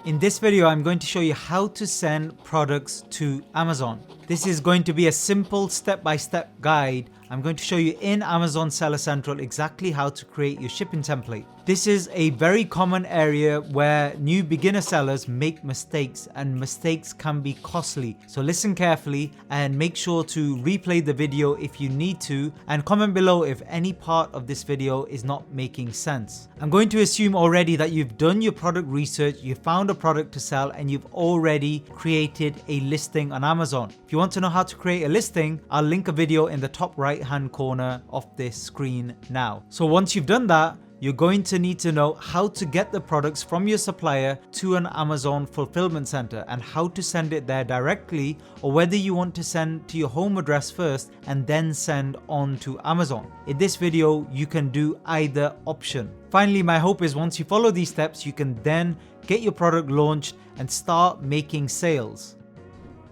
In this video, I'm going to show you how to send products to Amazon. This is going to be a simple step-by-step guide. I'm going to show you in Amazon Seller Central exactly how to create your shipping template. This is a very common area where new beginner sellers make mistakes, and mistakes can be costly. So listen carefully and make sure to replay the video if you need to, and comment below if any part of this video is not making sense. I'm going to assume already that you've done your product research, you found a product to sell, and you've already created a listing on Amazon. If you want to know how to create a listing, I'll link a video in the top right hand corner of this screen now. So once you've done that, you're going to need to know how to get the products from your supplier to an Amazon fulfillment center and how to send it there directly, or whether you want to send to your home address first and then send on to Amazon. In this video, you can do either option. Finally, my hope is once you follow these steps, you can then get your product launched and start making sales.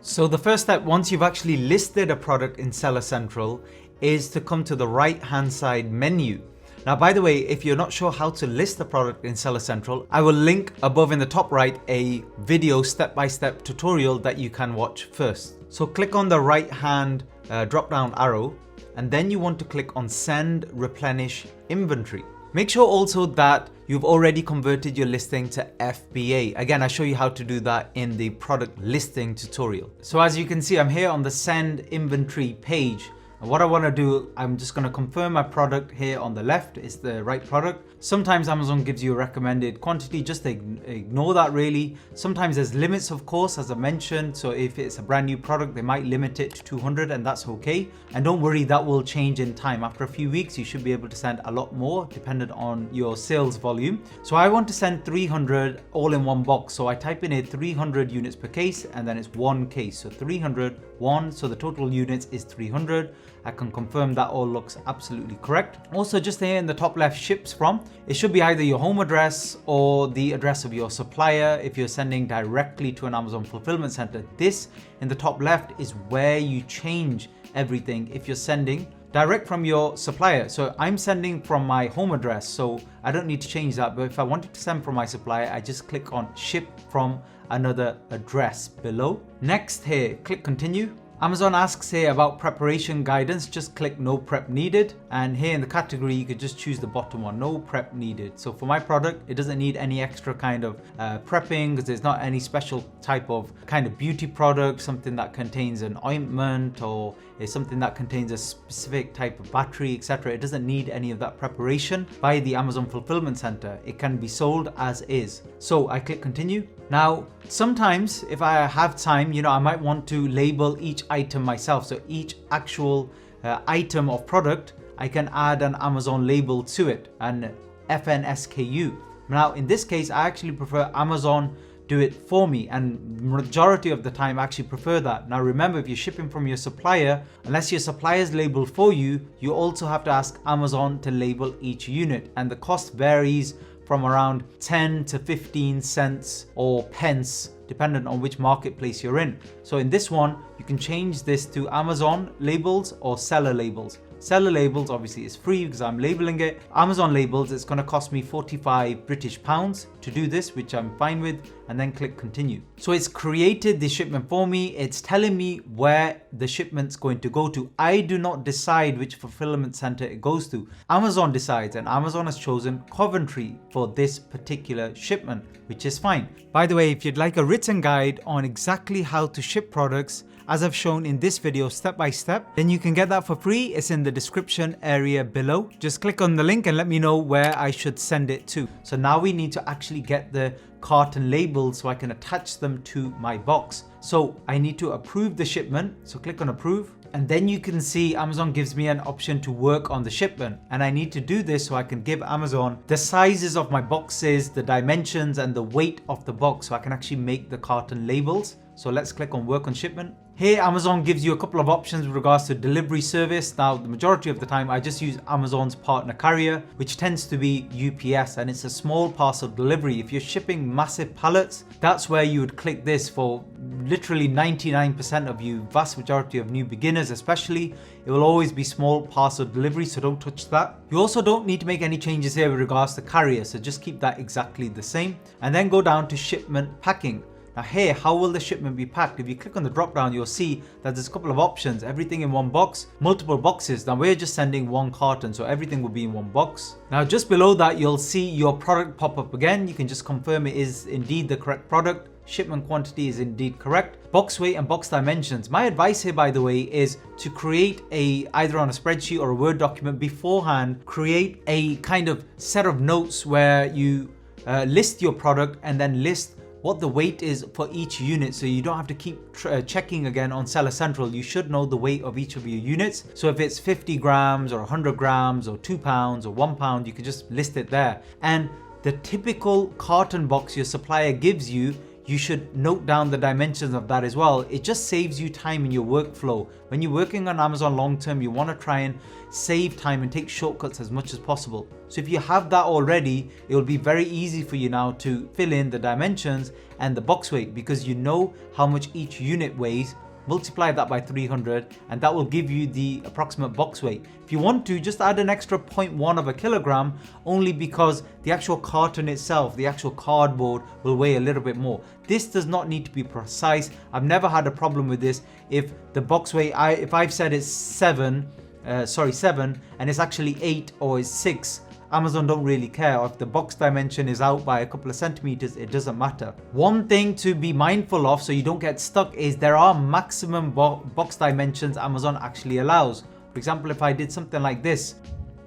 So the first step, once you've actually listed a product in Seller Central, is to come to the right hand side menu. Now, by the way, if you're not sure how to list a product in Seller Central, I will link above in the top right a video step-by-step tutorial that you can watch first. So click on the right hand drop down arrow, and then you want to click on Send Replenish Inventory. Make sure also that you've already converted your listing to FBA. Again, I show you how to do that in the product listing tutorial. So as you can see, I'm here on the Send Inventory page. And what I want to do, I'm just going to confirm my product here on the left is the right product. Sometimes Amazon gives you a recommended quantity, just ignore that really. Sometimes there's limits, of course, as I mentioned. So if it's a brand new product, they might limit it to 200, and that's okay. And don't worry, that will change in time. After a few weeks, you should be able to send a lot more dependent on your sales volume. So I want to send 300 all in one box. So I type in here 300 units per case, and then it's one case. So 300, one, so the total units is 300. I can confirm that all looks absolutely correct. Also, just here in the top left, ships from, it should be either your home address or the address of your supplier if you're sending directly to an Amazon fulfillment center. This in the top left is where you change everything if you're sending direct from your supplier. So I'm sending from my home address, so I don't need to change that. But if I wanted to send from my supplier, I just click on ship from another address below. Next here, click continue. Amazon asks here about preparation guidance, just click no prep needed. And here in the category, you could just choose the bottom one, no prep needed. So for my product, it doesn't need any extra kind of prepping, because there's not any special type of kind of beauty product, something that contains an ointment, or is something that contains a specific type of battery, etc. It doesn't need any of that preparation by the Amazon fulfillment center. It can be sold as is. So I click continue. Now, sometimes if I have time, I might want to label each item myself. So each actual item of product, I can add an Amazon label to it, an FNSKU. Now, in this case, I actually prefer Amazon do it for me, and majority of the time I actually prefer that. Now remember, if you're shipping from your supplier, unless your supplier's label for you, you also have to ask Amazon to label each unit, and the cost varies from around 10 to 15 cents or pence dependent on which marketplace you're in. So in this one, you can change this to Amazon labels or seller labels. Seller labels obviously is free because I'm labeling it. Amazon labels, it's going to cost me 45 British pounds to do this, which I'm fine with, and then click continue. So it's created the shipment for me. It's telling me where the shipment's going to go to. I do not decide which fulfillment center it goes to. Amazon decides, and Amazon has chosen Coventry for this particular shipment, which is fine. By the way, if you'd like a written guide on exactly how to ship products, as I've shown in this video step by step, then you can get that for free. It's in the description area below. Just click on the link and let me know where I should send it to. So now we need to actually get the carton labels so I can attach them to my box. So I need to approve the shipment. So click on approve. And then you can see Amazon gives me an option to work on the shipment. And I need to do this so I can give Amazon the sizes of my boxes, the dimensions, and the weight of the box, so I can actually make the carton labels. So let's click on work on shipment. Here, Amazon gives you a couple of options with regards to delivery service. Now, the majority of the time, I just use Amazon's partner carrier, which tends to be UPS, and it's a small parcel delivery. If you're shipping massive pallets, that's where you would click this for literally 99% of you, vast majority of new beginners especially, it will always be small parcel delivery, so don't touch that. You also don't need to make any changes here with regards to carrier, so just keep that exactly the same. And then go down to shipment packing. Now here, how will the shipment be packed? If you click on the drop down, you'll see that there's a couple of options. Everything in one box, multiple boxes. Now we're just sending one carton, so everything will be in one box. Now just below that, you'll see your product pop up again. You can just confirm it is indeed the correct product. Shipment quantity is indeed correct. Box weight and box dimensions. My advice here, by the way, is to create either on a spreadsheet or a Word document beforehand, create a kind of set of notes where you list your product and then list what the weight is for each unit, so you don't have to keep checking again on Seller Central. You should know the weight of each of your units. So if it's 50 grams or 100 grams or 2 pounds or 1 pound, you can just list it there. And the typical carton box your supplier gives you, you should note down the dimensions of that as well. It just saves you time in your workflow. When you're working on Amazon long term, you want to try and save time and take shortcuts as much as possible. So if you have that already, it will be very easy for you now to fill in the dimensions and the box weight, because you know how much each unit weighs. Multiply that by 300 and that will give you the approximate box weight. If you want to, just add an extra 0.1 of a kilogram, only because the actual carton itself, the actual cardboard, will weigh a little bit more. This does not need to be precise. I've never had a problem with this. If the box weight, if I've said it's 7 and it's actually 8 or it's 6, Amazon don't really care. Or if the box dimension is out by a couple of centimeters, it doesn't matter. One thing to be mindful of so you don't get stuck is there are maximum box dimensions Amazon actually allows. For example, if I did something like this,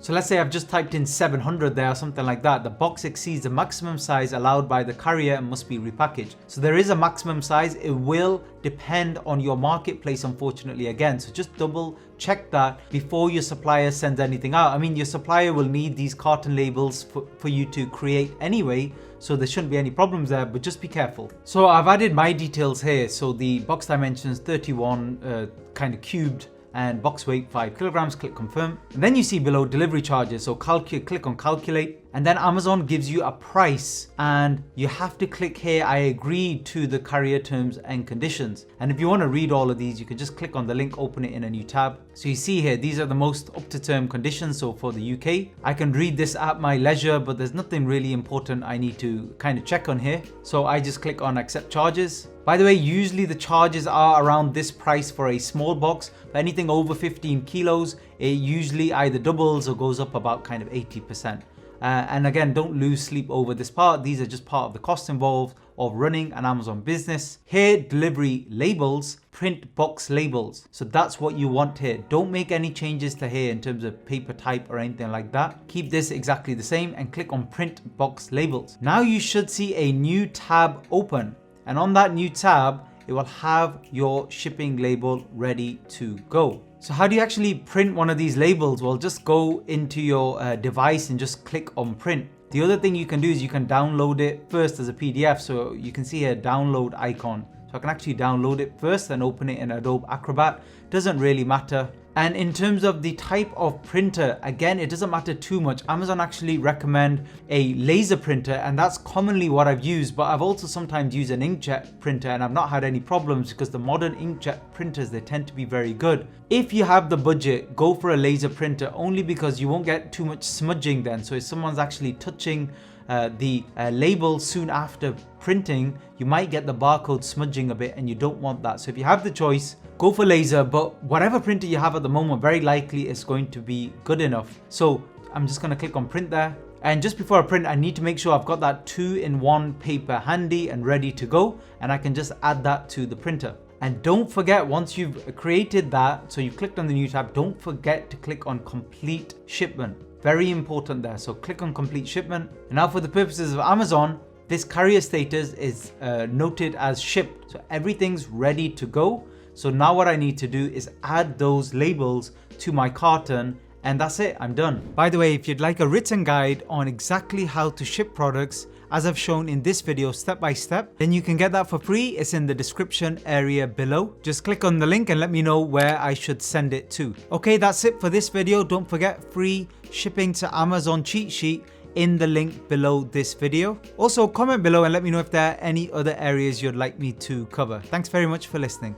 so let's say I've just typed in 700 there or something like that, the box exceeds the maximum size allowed by the carrier and must be repackaged. So there is a maximum size. It will depend on your marketplace, unfortunately, again. So just double check that before your supplier sends anything out. I mean, your supplier will need these carton labels for you to create anyway, so there shouldn't be any problems there, but just be careful. So I've added my details here. So the box dimensions 31 kind of cubed, and box weight 5 kilograms, click confirm. And then you see below delivery charges, so click on calculate, and then Amazon gives you a price and you have to click here, I agree to the carrier terms and conditions. And if you want to read all of these, you can just click on the link, open it in a new tab. So you see here, these are the most up to term conditions. So for the UK, I can read this at my leisure, but there's nothing really important I need to kind of check on here. So I just click on accept charges. By the way, usually the charges are around this price for a small box, but anything over 15 kilos, it usually either doubles or goes up about kind of 80%. And again, don't lose sleep over this part. These are just part of the cost involved of running an Amazon business. Here, delivery labels, print box labels. So that's what you want here. Don't make any changes to here in terms of paper type or anything like that. Keep this exactly the same and click on print box labels. Now you should see a new tab open. And on that new tab, it will have your shipping label ready to go. So how do you actually print one of these labels? Well, just go into your device and just click on print. The other thing you can do is you can download it first as a PDF. So you can see here, download icon. So I can actually download it first and open it in Adobe Acrobat. Doesn't really matter. And in terms of the type of printer, again, it doesn't matter too much. Amazon actually recommend a laser printer, and that's commonly what I've used, but I've also sometimes used an inkjet printer and I've not had any problems because the modern inkjet printers, they tend to be very good. If you have the budget, go for a laser printer, only because you won't get too much smudging then. So if someone's actually touching the label soon after printing, you might get the barcode smudging a bit and you don't want that. So if you have the choice, go for laser, but whatever printer you have at the moment, very likely it's going to be good enough. So I'm just going to click on print there. And just before I print, I need to make sure I've got that 2-in-1 paper handy and ready to go. And I can just add that to the printer. And don't forget, once you've created that, so you've clicked on the new tab, don't forget to click on complete shipment. Very important there. So click on complete shipment. And now for the purposes of Amazon, this carrier status is noted as shipped. So everything's ready to go. So now what I need to do is add those labels to my carton, and that's it, I'm done. By the way, if you'd like a written guide on exactly how to ship products, as I've shown in this video step by step, then you can get that for free. It's in the description area below. Just click on the link and let me know where I should send it to. Okay, that's it for this video. Don't forget, free shipping to Amazon cheat sheet in the link below this video. Also, comment below and let me know if there are any other areas you'd like me to cover. Thanks very much for listening.